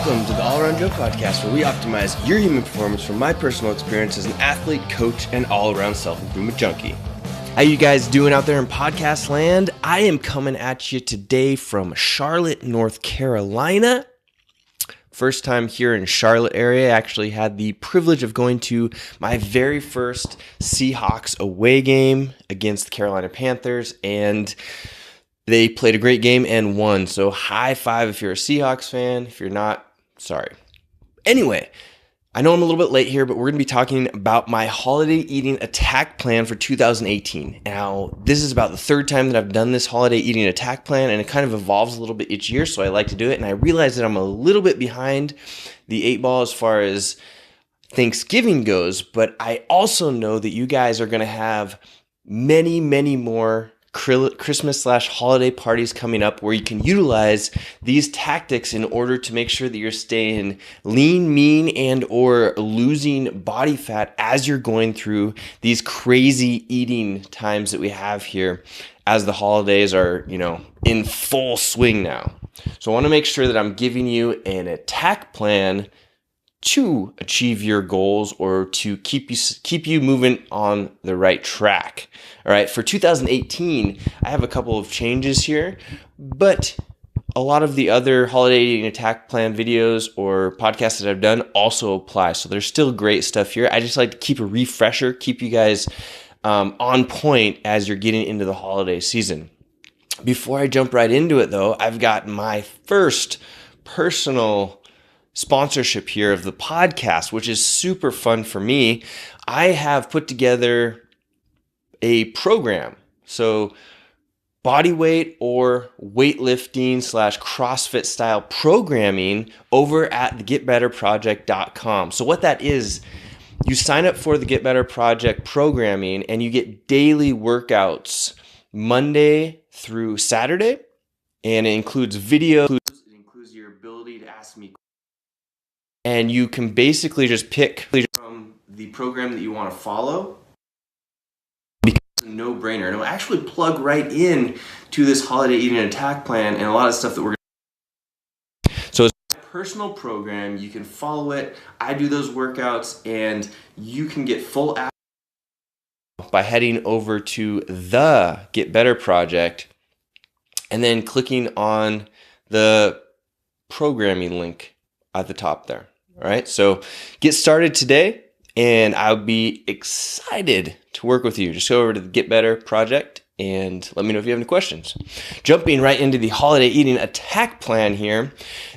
Welcome to the All Around Joe podcast, where we optimize your human performance from my personal experience as an athlete, coach, and all-around self-improvement junkie. How you guys doing out there in podcast land? I am coming at you today from Charlotte, North Carolina. First time here in Charlotte area. I actually had the privilege of going to my very first Seahawks away game against the Carolina Panthers, and they played a great game and won. So high five if you're a Seahawks fan. If you're not, sorry. Anyway, I know I'm a little bit late here, but we're going to be talking about my holiday eating attack plan for 2018. Now, this is about the third time that I've done this holiday eating attack plan, and it kind of evolves a little bit each year, so I like to do it. And I realize that I'm a little bit behind the 8 ball as far as Thanksgiving goes, but I also know that you guys are going to have many, many more Christmas/holiday parties coming up where you can utilize these tactics in order to make sure that you're staying lean, mean, and or losing body fat as you're going through these crazy eating times that we have here as the holidays are, in full swing now. So I want to make sure that I'm giving you an attack plan to achieve your goals or to keep you moving on the right track. All right, for 2018, I have a couple of changes here, but a lot of the other holiday eating attack plan videos or podcasts that I've done also apply. So there's still great stuff here. I just like to keep a refresher, keep you guys on point as you're getting into the holiday season. Before I jump right into it though, I've got my first personal sponsorship here of the podcast, which is super fun for me. I have put together a program. So body weight or weightlifting / CrossFit style programming over at thegetbetterproject.com. So what that is, you sign up for the Get Better Project programming and you get daily workouts Monday through Saturday. And it includes video, it includes your ability to ask me. And you can basically just pick from the program that you want to follow. Because it's a no-brainer. And it'll actually plug right in to this holiday eating attack plan and a lot of stuff that we're going to do. So it's my personal program. You can follow it. I do those workouts, and you can get full access by heading over to the Get Better Project and then clicking on the programming link at the top there. All right, so get started today, and I'll be excited to work with you. Just go over to the Get Better Project and let me know if you have any questions. Jumping right into the holiday eating attack plan here,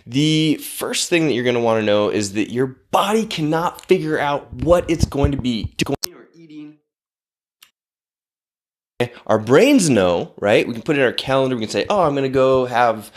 the first thing that you're going to want to know is that your body cannot figure out what it's going to be doing or eating. Our brains know, right? We can put it in our calendar. We can say, I'm going to go have,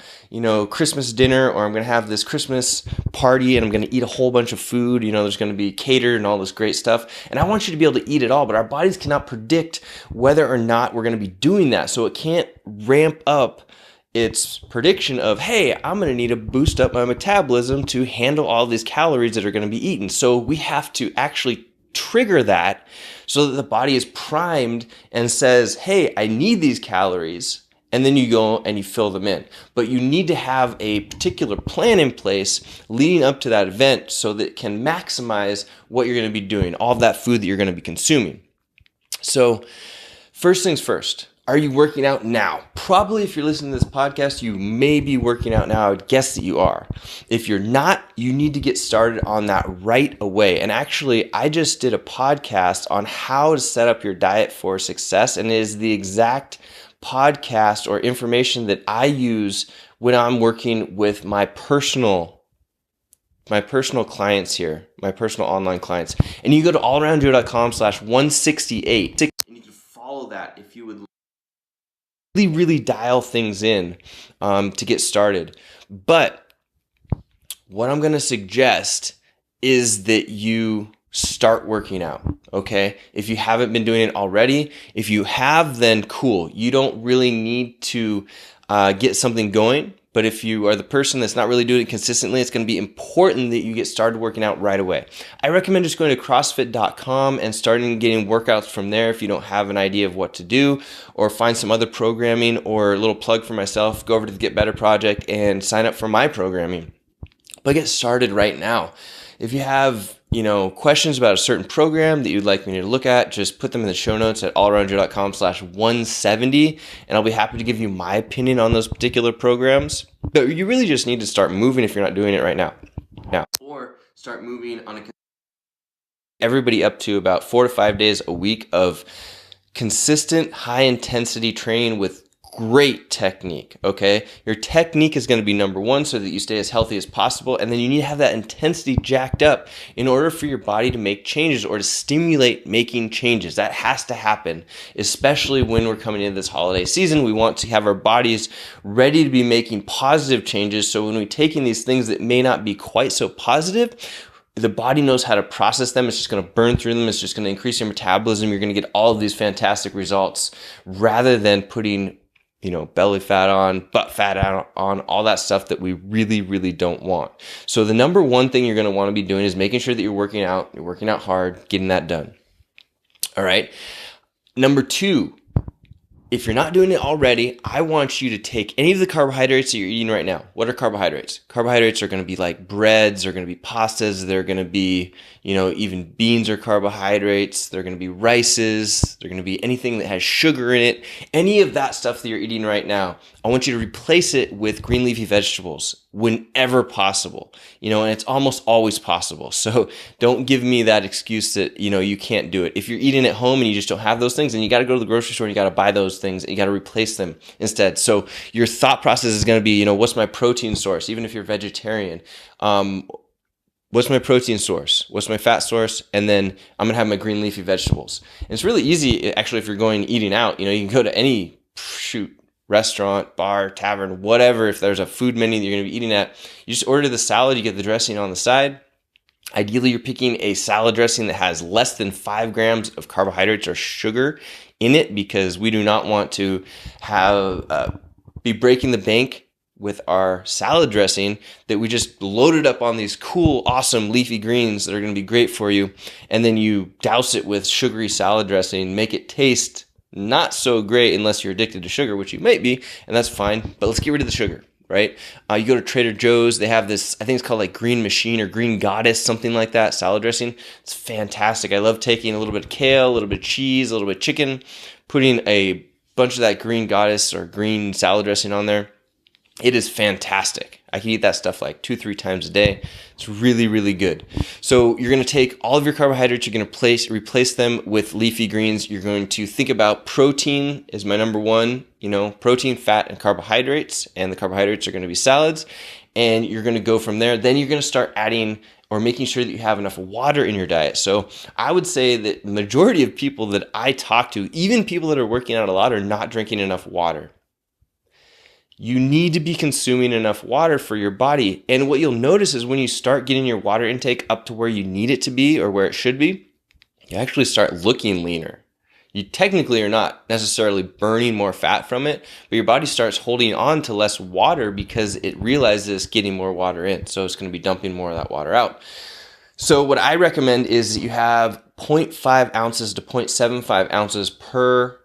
Christmas dinner, or I'm going to have this Christmas party and I'm going to eat a whole bunch of food. There's going to be catered and all this great stuff. And I want you to be able to eat it all, but our bodies cannot predict whether or not we're going to be doing that. So it can't ramp up its prediction of, hey, I'm going to need to boost up my metabolism to handle all these calories that are going to be eaten. So we have to actually trigger that so that the body is primed and says, hey, I need these calories, and then you go and you fill them in. But you need to have a particular plan in place leading up to that event so that it can maximize what you're going to be doing, all of that food that you're going to be consuming. So first things first, are you working out now? Probably if you're listening to this podcast, you may be working out now. I would guess that you are. If you're not, you need to get started on that right away. And actually, I just did a podcast on how to set up your diet for success, and it is the exact podcast or information that I use when I'm working with my personal clients here, my personal online clients. And you go to allaroundjoe.com/168, and you can follow that if you would really dial things in to get started. But what I'm going to suggest is that you start working out, okay? If you haven't been doing it already, if you have, then cool. You don't really need to get something going. But if you are the person that's not really doing it consistently, it's going to be important that you get started working out right away. I recommend just going to CrossFit.com and starting getting workouts from there if you don't have an idea of what to do, or find some other programming. Or a little plug for myself, go over to the Get Better Project and sign up for my programming. But get started right now. If you have, questions about a certain program that you'd like me to look at, just put them in the show notes at allaroundjoe.com/170, and I'll be happy to give you my opinion on those particular programs. But you really just need to start moving if you're not doing it right now. Or start moving on everybody up to about 4 to 5 days a week of consistent high intensity training with great technique, okay? Your technique is going to be number one so that you stay as healthy as possible, and then you need to have that intensity jacked up in order for your body to make changes or to stimulate making changes. That has to happen, especially when we're coming into this holiday season. We want to have our bodies ready to be making positive changes, so when we're taking these things that may not be quite so positive, the body knows how to process them. It's just going to burn through them. It's just going to increase your metabolism. You're going to get all of these fantastic results rather than putting belly fat on, butt fat on, all that stuff that we really, really don't want. So the number one thing you're going to want to be doing is making sure that you're working out hard, getting that done. All right. Number two, if you're not doing it already, I want you to take any of the carbohydrates that you're eating right now. What are carbohydrates? Carbohydrates are going to be like breads, they're going to be pastas, they're going to be, even beans are carbohydrates, they're going to be rices, they're going to be anything that has sugar in it. Any of that stuff that you're eating right now, I want you to replace it with green leafy vegetables whenever possible, and it's almost always possible. So don't give me that excuse that, you can't do it. If you're eating at home and you just don't have those things, then you got to go to the grocery store and you got to buy those things and you got to replace them instead. So your thought process is going to be, what's my protein source? Even if you're vegetarian, what's my protein source? What's my fat source? And then I'm going to have my green leafy vegetables. And it's really easy, actually, if you're going eating out, you can go to any, restaurant, bar, tavern, whatever. If there's a food menu that you're going to be eating at, you just order the salad, you get the dressing on the side. Ideally, you're picking a salad dressing that has less than 5 grams of carbohydrates or sugar in it, because we do not want to have be breaking the bank with our salad dressing that we just loaded up on these cool, awesome leafy greens that are going to be great for you, and then you douse it with sugary salad dressing, make it taste not so great unless you're addicted to sugar, which you might be, and that's fine, but let's get rid of the sugar, right? You go to Trader Joe's, they have this, I think it's called like Green Machine or Green Goddess, something like that, salad dressing. It's fantastic. I love taking a little bit of kale, a little bit of cheese, a little bit of chicken, putting a bunch of that Green Goddess or green salad dressing on there. It is fantastic. I can eat that stuff like 2-3 times a day. It's really, really good. So you're going to take all of your carbohydrates, you're going to replace them with leafy greens. You're going to think about protein is my number one, protein, fat, and carbohydrates. And the carbohydrates are going to be salads. And you're going to go from there. Then you're going to start adding or making sure that you have enough water in your diet. So I would say that the majority of people that I talk to, even people that are working out a lot, are not drinking enough water. You need to be consuming enough water for your body. And what you'll notice is when you start getting your water intake up to where you need it to be or where it should be, you actually start looking leaner. You technically are not necessarily burning more fat from it, but your body starts holding on to less water because it realizes it's getting more water in. So it's going to be dumping more of that water out. So what I recommend is that you have 0.5 ounces to 0.75 ounces per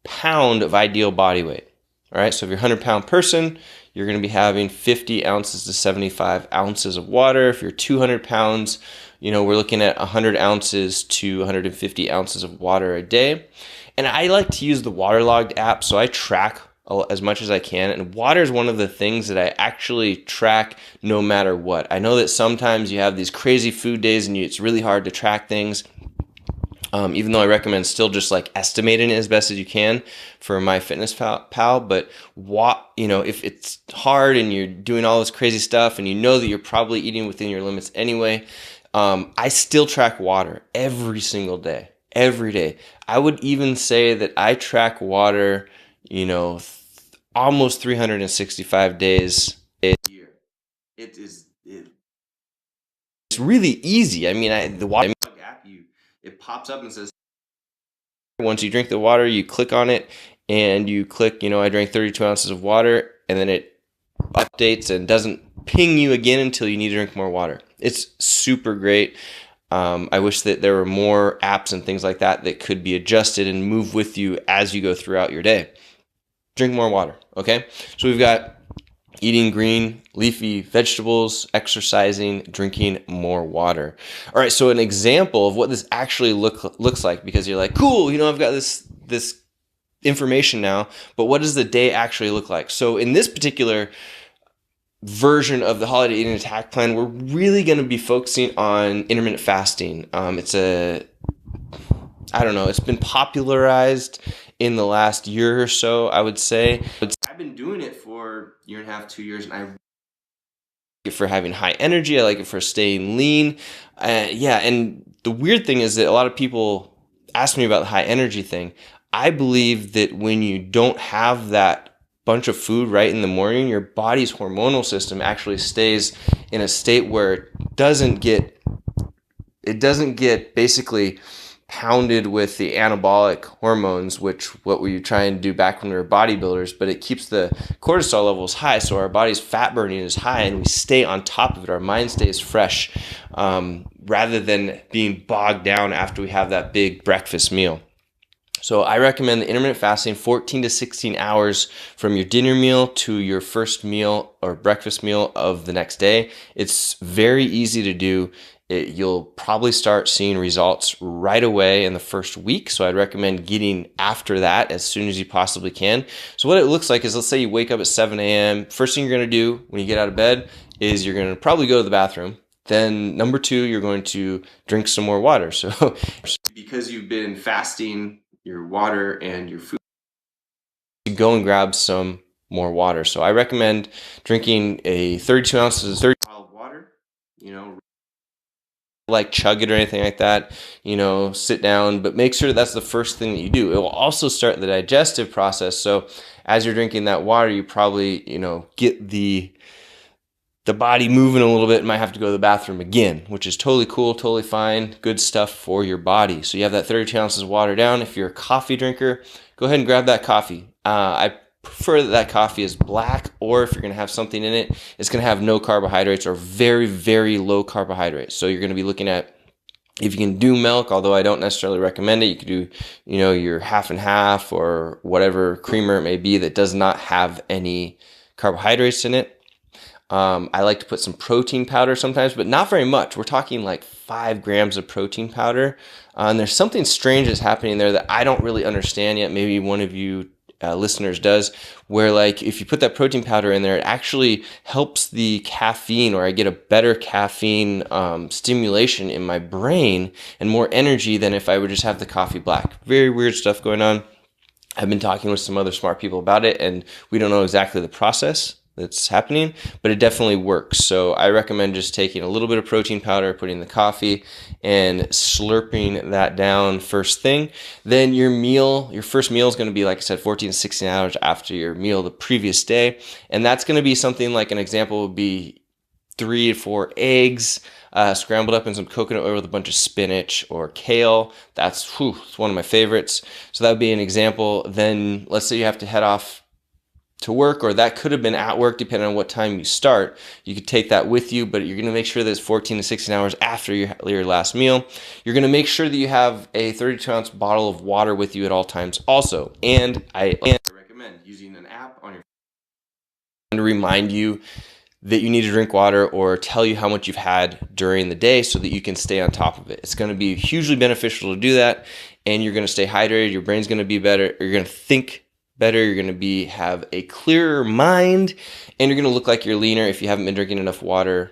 pound of ideal body weight. All right, so if you're a 100-pound person, you're going to be having 50 ounces to 75 ounces of water. If you're 200 pounds, we're looking at 100 ounces to 150 ounces of water a day. And I like to use the Waterlogged app, so I track as much as I can. And water is one of the things that I actually track no matter what. I know that sometimes you have these crazy food days and it's really hard to track things. Even though I recommend still just like estimating it as best as you can for MyFitnessPal, but if it's hard and you're doing all this crazy stuff and you know that you're probably eating within your limits anyway, I still track water every single day, every day. I would even say that I track water, almost 365 days a year. It's really easy. I mean, the water app, it pops up and says, once you drink the water, you click on it and you click, I drank 32 ounces of water, and then it updates and doesn't ping you again until you need to drink more water. It's super great. I wish that there were more apps and things like that that could be adjusted and move with you as you go throughout your day. Drink more water, okay? So we've got, eating green, leafy vegetables, exercising, drinking more water. All right, so an example of what this actually looks like, because you're like, cool, I've got this information now, but what does the day actually look like? So in this particular version of the holiday eating attack plan, we're really going to be focusing on intermittent fasting. It's been popularized in the last year or so, I would say. I've been doing it for a year and a half, 2 years, and I like it for having high energy. I like it for staying lean. And the weird thing is that a lot of people ask me about the high energy thing. I believe that when you don't have that bunch of food right in the morning, your body's hormonal system actually stays in a state where it doesn't get basically pounded with the anabolic hormones, which what we try and do back when we were bodybuilders, but it keeps the cortisol levels high, so our body's fat burning is high and we stay on top of it. Our mind stays fresh, rather than being bogged down after we have that big breakfast meal. So I recommend the intermittent fasting 14 to 16 hours from your dinner meal to your first meal or breakfast meal of the next day. It's very easy to do. You'll probably start seeing results right away in the first week. So I'd recommend getting after that as soon as you possibly can. So what it looks like is, let's say you wake up at 7 a.m. First thing you're going to do when you get out of bed is you're going to probably go to the bathroom. Then number 2, you're going to drink some more water. So because you've been fasting your water and your food, you go and grab some more water. So I recommend drinking a 32 ounces of water, like chug it or anything like that, sit down, but make sure that's the first thing that you do. It will also start the digestive process. So as you're drinking that water, you probably, get the body moving a little bit and might have to go to the bathroom again, which is totally cool, totally fine, good stuff for your body. So you have that 32 ounces of water down. If you're a coffee drinker, go ahead and grab that coffee. I prefer that coffee is black, or if you're going to have something in it, it's going to have no carbohydrates or very, very low carbohydrates. So you're going to be looking at, if you can do milk, although I don't necessarily recommend it, you could do, your half and half or whatever creamer it may be that does not have any carbohydrates in it. I like to put some protein powder sometimes, but not very much. We're talking like 5 grams of protein powder. And there's something strange that's happening there that I don't really understand yet. Maybe one of you listeners does, where like if you put that protein powder in there, it actually helps the caffeine, or I get a better caffeine stimulation in my brain and more energy than if I would just have the coffee black. Very weird stuff going on. I've been talking with some other smart people about it, and we don't know exactly the process that's happening, but it definitely works. So I recommend just taking a little bit of protein powder, putting in the coffee, and slurping that down first thing. Then your first meal is going to be, like I said, 14 to 16 hours after your meal the previous day. And that's going to be something like, an example would be 3 to 4 eggs, scrambled up in some coconut oil with a bunch of spinach or kale. It's one of my favorites. So that would be an example. Then let's say you have to head off to work, or that could have been at work, depending on what time you start. You could take that with you, but you're going to make sure that it's 14 to 16 hours after your last meal. You're going to make sure that you have a 32-ounce bottle of water with you at all times also. And I recommend using an app on your phone to remind you that you need to drink water, or tell you how much you've had during the day, so that you can stay on top of it. It's going to be hugely beneficial to do that, and you're going to stay hydrated. Your brain's going to be better. You're going to think better. You're going to have a clearer mind, and you're going to look like you're leaner if you haven't been drinking enough water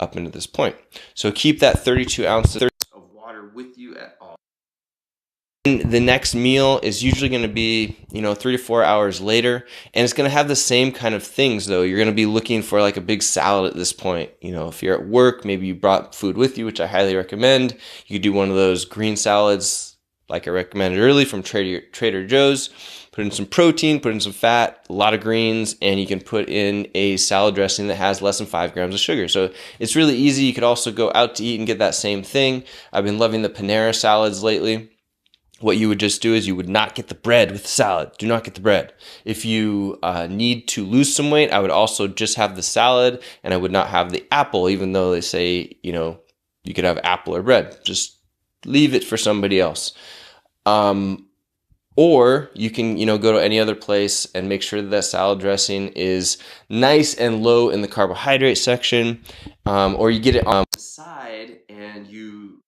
up into this point. So keep that 32 ounces of water with you at all. And the next meal is usually going to be, 3 to 4 hours later, and it's going to have the same kind of things though. You're going to be looking for like a big salad at this point. If you're at work, maybe you brought food with you, which I highly recommend. You could do one of those green salads like I recommended earlier from Trader Joe's. Put in some protein, put in some fat, a lot of greens, and you can put in a salad dressing that has less than 5 grams of sugar. So it's really easy. You could also go out to eat and get that same thing. I've been loving the Panera salads lately. What you would just do is you would not get the bread with the salad. Do not get the bread. If you need to lose some weight, I would also just have the salad, and I would not have the apple, even though they say, you could have apple or bread. Just leave it for somebody else. Or you can, go to any other place and make sure that that salad dressing is nice and low in the carbohydrate section, or you get it on the side and you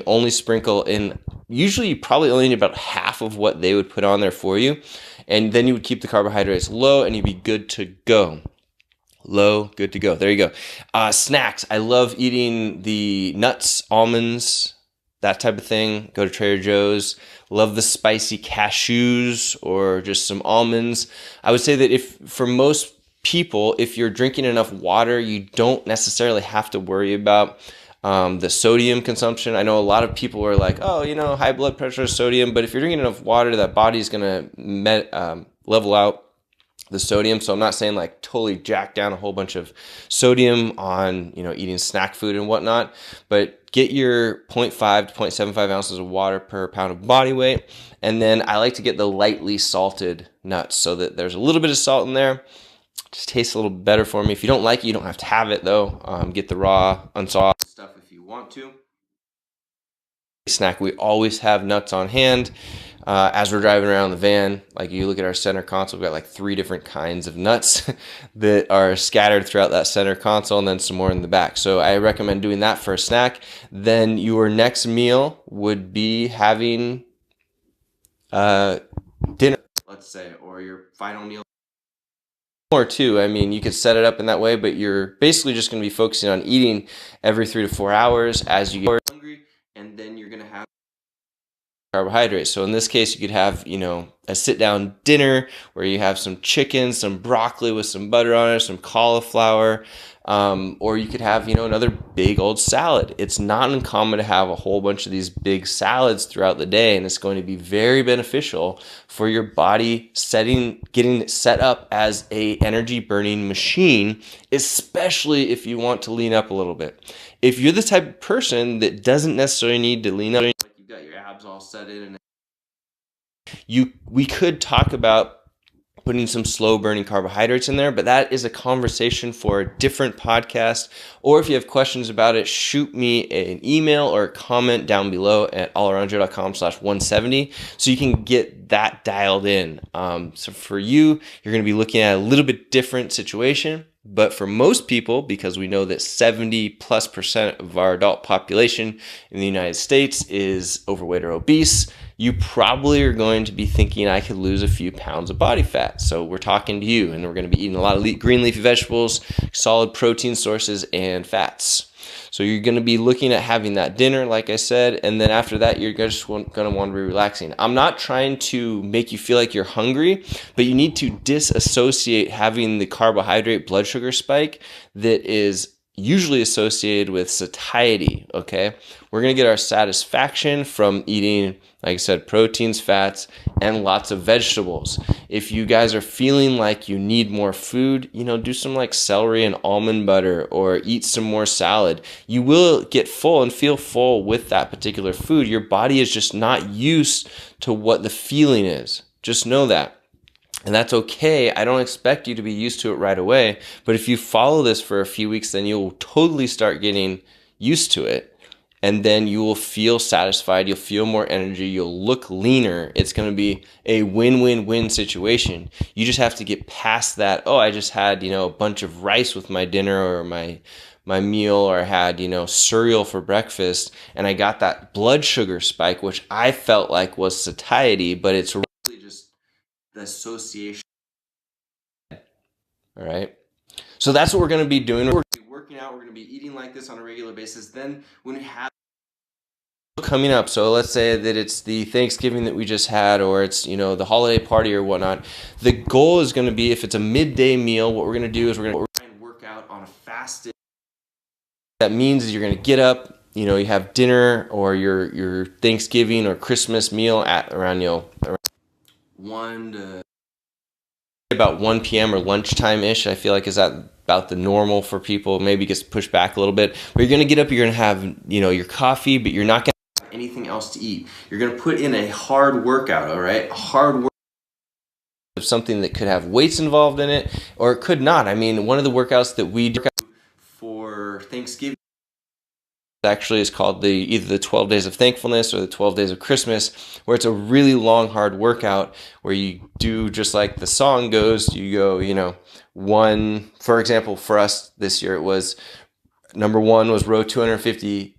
only sprinkle in. Usually, you probably only need about half of what they would put on there for you, and then you would keep the carbohydrates low, and you'd be good to go. Low, good to go. There you go. Snacks. I love eating the nuts, almonds, that type of thing. Go to Trader Joe's. Love the spicy cashews or just some almonds. I would say that if for most people, if you're drinking enough water, you don't necessarily have to worry about the sodium consumption. I know a lot of people are like, oh, high blood pressure, sodium. But if you're drinking enough water, that body's going to level out the sodium. So I'm not saying like totally jack down a whole bunch of sodium on, eating snack food and whatnot, but get your 0.5 to 0.75 ounces of water per pound of body weight. And then I like to get the lightly salted nuts so that there's a little bit of salt in there. Just tastes a little better for me. If you don't like it, you don't have to have it though. Get the raw, unsalted stuff if you want to. Snack, we always have nuts on hand. As we're driving around the van, like you look at our center console, we've got like 3 different kinds of nuts that are scattered throughout that center console and then some more in the back. So I recommend doing that for a snack. Then your next meal would be having dinner, let's say, or your final meal. Or 2, I mean, you could set it up in that way, but you're basically just going to be focusing on eating every 3 to 4 hours as you get hungry, and then you're going to have carbohydrates. So in this case, you could have, a sit-down dinner where you have some chicken, some broccoli with some butter on it, some cauliflower, or you could have, another big old salad. It's not uncommon to have a whole bunch of these big salads throughout the day, and it's going to be very beneficial for your body getting set up as a energy burning machine, especially if you want to lean up a little bit. If you're the type of person that doesn't necessarily need to lean up, got your abs all set in, and we could talk about putting some slow burning carbohydrates in there, but that is a conversation for a different podcast. Or if you have questions about it, shoot me an email or a comment down below at allaroundjoe.com/170 so you can get that dialed in. So for you, you're going to be looking at a little bit different situation. But for most people, because we know that 70+% of our adult population in the United States is overweight or obese, you probably are going to be thinking, I could lose a few pounds of body fat. So we're talking to you, and we're going to be eating a lot of green leafy vegetables, solid protein sources, and fats. So you're going to be looking at having that dinner, like I said, and then after that, you're just going to want to be relaxing. I'm not trying to make you feel like you're hungry, but you need to disassociate having the carbohydrate blood sugar spike that is usually associated with satiety, okay? We're going to get our satisfaction from eating, like I said, proteins, fats, and lots of vegetables. If you guys are feeling like you need more food, do some like celery and almond butter or eat some more salad. You will get full and feel full with that particular food. Your body is just not used to what the feeling is. Just know that. And that's okay. I don't expect you to be used to it right away. But if you follow this for a few weeks, then you'll totally start getting used to it. And then you will feel satisfied. You'll feel more energy. You'll look leaner. It's going to be a win-win-win situation. You just have to get past that. Oh, I just had, a bunch of rice with my dinner or my meal, or I had, cereal for breakfast, and I got that blood sugar spike, which I felt like was satiety, but it's really just the association. All right. So that's what we're going to be doing. We're going to be working out. We're going to be eating like this on a regular basis. Then when we have coming up, so let's say that it's the Thanksgiving that we just had, or it's, the holiday party or whatnot. The goal is going to be, if it's a midday meal, what we're going to do is we're going to try and work out on a fasted. That means is you're going to get up, you have dinner or your Thanksgiving or Christmas meal at around, around 1 p.m. or lunchtime-ish. I feel like is that about the normal for people. Maybe it gets pushed back a little bit. But you're going to get up, you're going to have, your coffee, but you're not going to have anything else to eat. You're going to put in a hard workout, all right? A hard workout of something that could have weights involved in it, or it could not. I mean, one of the workouts that we do for Thanksgiving actually is called either the 12 days of thankfulness or the 12 days of Christmas, where it's a really long, hard workout where you do, just like the song goes, you go, one, for example, for us this year, it was number one was row 250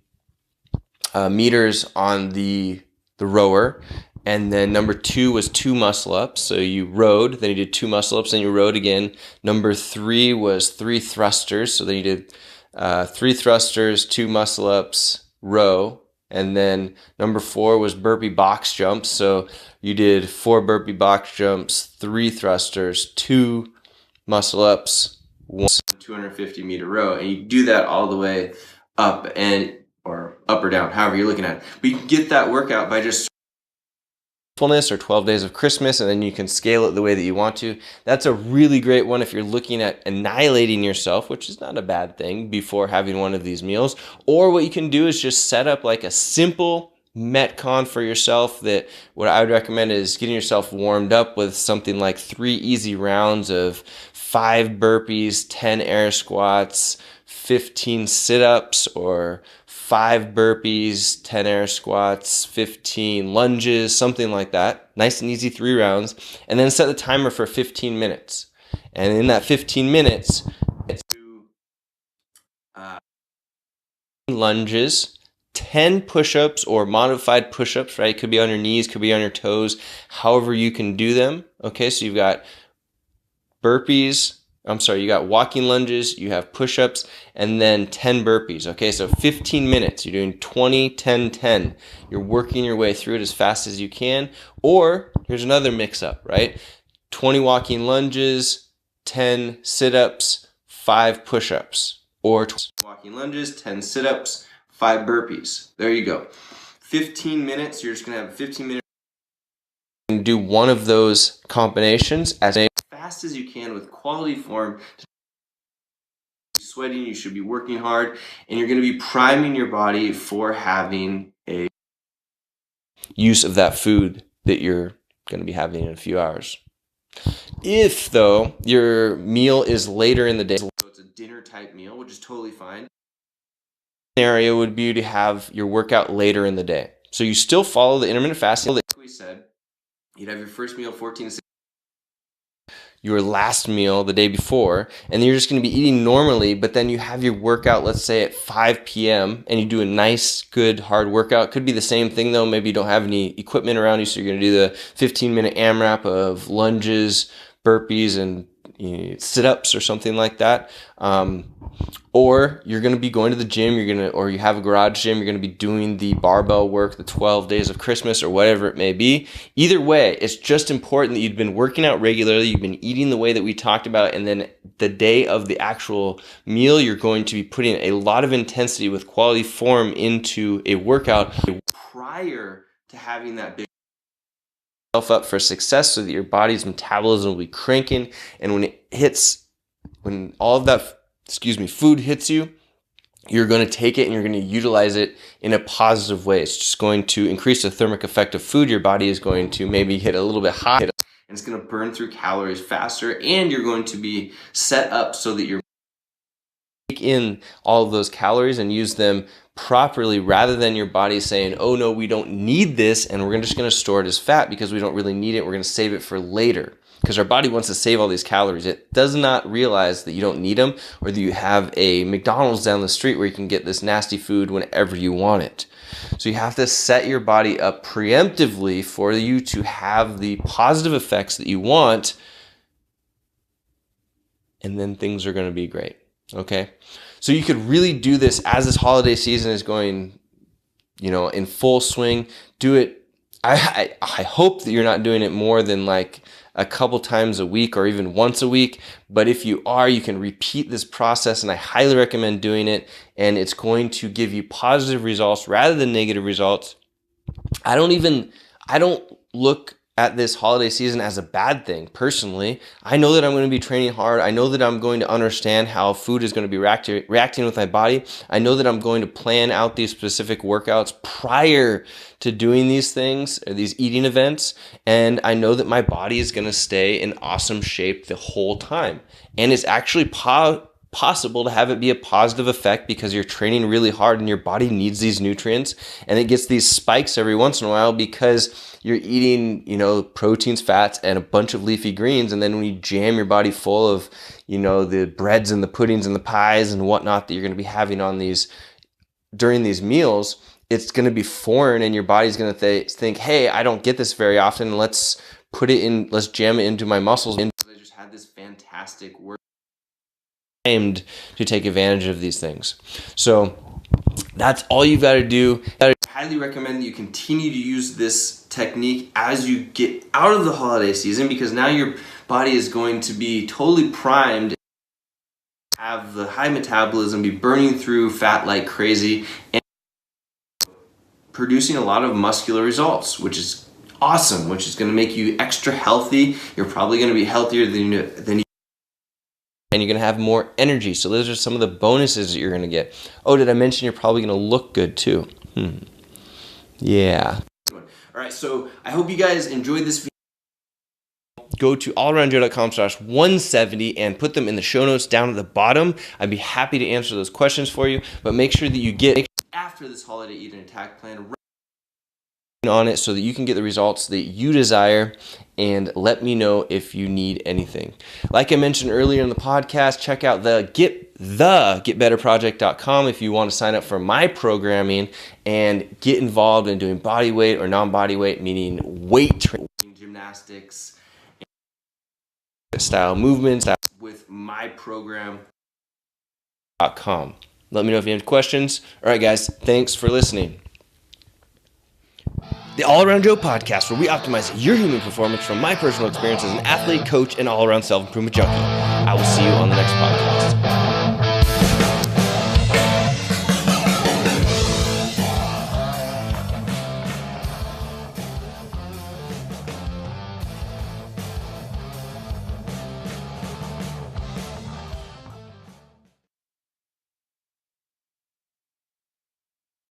meters on the rower. And then number two was 2 muscle ups. So you rowed, then you did 2 muscle ups, then you rowed again. Number 3 was 3 thrusters. So then you did 3 thrusters, 2 muscle ups, row. And then number 4 was burpee box jumps. So you did 4 burpee box jumps, 3 thrusters, 2 muscle ups, 1 250 meter row. And you do that all the way up or up or down, however you're looking at it. But you can get that workout by just or 12 days of Christmas, and then you can scale it the way that you want to. That's a really great one if you're looking at annihilating yourself, which is not a bad thing, before having one of these meals. Or what you can do is just set up like a simple Metcon for yourself. That what I would recommend is getting yourself warmed up with something like 3 easy rounds of 5 burpees, 10 air squats, 15 sit-ups, or 5 burpees, 10 air squats, 15 lunges, something like that. Nice and easy 3 rounds. And then set the timer for 15 minutes. And in that 15 minutes, it's 2 lunges, 10 push-ups or modified push-ups, right? It could be on your knees, could be on your toes, however you can do them. Okay, so you've got you got walking lunges, you have push-ups, and then 10 burpees. Okay, so 15 minutes. You're doing 20, 10, 10. You're working your way through it as fast as you can. Or here's another mix-up, right? 20 walking lunges, 10 sit-ups, 5 push-ups. Or 20 walking lunges, 10 sit-ups, 5 burpees. There you go. 15 minutes. You're just going to have 15 minutes. And do one of those combinations as fast as you can with quality form. Sweating, you should be working hard, and you're going to be priming your body for having a use of that food that you're going to be having in a few hours. If, though, your meal is later in the day, so it's a dinner type meal, which is totally fine, scenario would be to have your workout later in the day. So you still follow the intermittent fasting, like we said. You'd have your first meal 14 to 16, your last meal the day before, and then you're just going to be eating normally, but then you have your workout, let's say at 5 p.m., and you do a nice, good, hard workout. Could be the same thing, though. Maybe you don't have any equipment around you, so you're going to do the 15-minute AMRAP of lunges, burpees, and sit-ups or something like that. Or you're going to be going to the gym, or you have a garage gym, you're going to be doing the barbell work, the 12 days of Christmas, or whatever it may be. Either way, it's just important that you've been working out regularly, you've been eating the way that we talked about, and then the day of the actual meal, you're going to be putting a lot of intensity with quality form into a workout prior to having that big up for success, so that your body's metabolism will be cranking, and when all of that food hits you, you're going to take it and you're going to utilize it in a positive way. It's just going to increase the thermic effect of food. Your body is going to maybe hit a little bit high, and it's going to burn through calories faster, and you're going to be set up so that you're take in all of those calories and use them properly, rather than your body saying, oh no, we don't need this, and we're just going to store it as fat because we don't really need it. We're going to save it for later, because our body wants to save all these calories. It does not realize that you don't need them, or that you have a McDonald's down the street where you can get this nasty food whenever you want it. So you have to set your body up preemptively for you to have the positive effects that you want, and then things are going to be great. Okay, so you could really do this as this holiday season is going, in full swing. Do it. I hope that you're not doing it more than like a couple times a week or even once a week. But if you are, you can repeat this process, and I highly recommend doing it. And it's going to give you positive results rather than negative results. I don't look at this holiday season as a bad thing. Personally, I know that I'm going to be training hard. I know that I'm going to understand how food is going to be reacting with my body. I know that I'm going to plan out these specific workouts prior to doing these things, or these eating events. And I know that my body is going to stay in awesome shape the whole time. And it's actually possible to have it be a positive effect because you're training really hard and your body needs these nutrients, and it gets these spikes every once in a while because you're eating, proteins, fats, and a bunch of leafy greens. And then when you jam your body full of, the breads and the puddings and the pies and whatnot that you're going to be having on these during these meals, it's going to be foreign, and your body's going to think, hey, I don't get this very often. Let's jam it into my muscles. And I just had this fantastic work timed to take advantage of these things. So that's all you've got to do. I highly recommend that you continue to use this technique as you get out of the holiday season, because now your body is going to be totally primed, have the high metabolism, be burning through fat like crazy, and producing a lot of muscular results, which is awesome, which is going to make you extra healthy. You're probably going to be healthier than you, and you're going to have more energy. So those are some of the bonuses that you're going to get. Oh, did I mention you're probably going to look good too? Yeah. All right, so I hope you guys enjoyed this video. Go to allaroundjoe.com/170 and put them in the show notes down at the bottom. I'd be happy to answer those questions for you, but make sure that you get after this holiday eat and attack plan on it so that you can get the results that you desire, and let me know if you need anything. Like I mentioned earlier in the podcast, check out the getbetterproject.com if you want to sign up for my programming and get involved in doing body weight or non-body weight, meaning weight training, gymnastics, style movements with my program.com. Let me know if you have questions. All right, guys, thanks for listening. The All Around Joe podcast, where we optimize your human performance from my personal experience as an athlete, coach, and all-around self-improvement junkie. I will see you on the next podcast.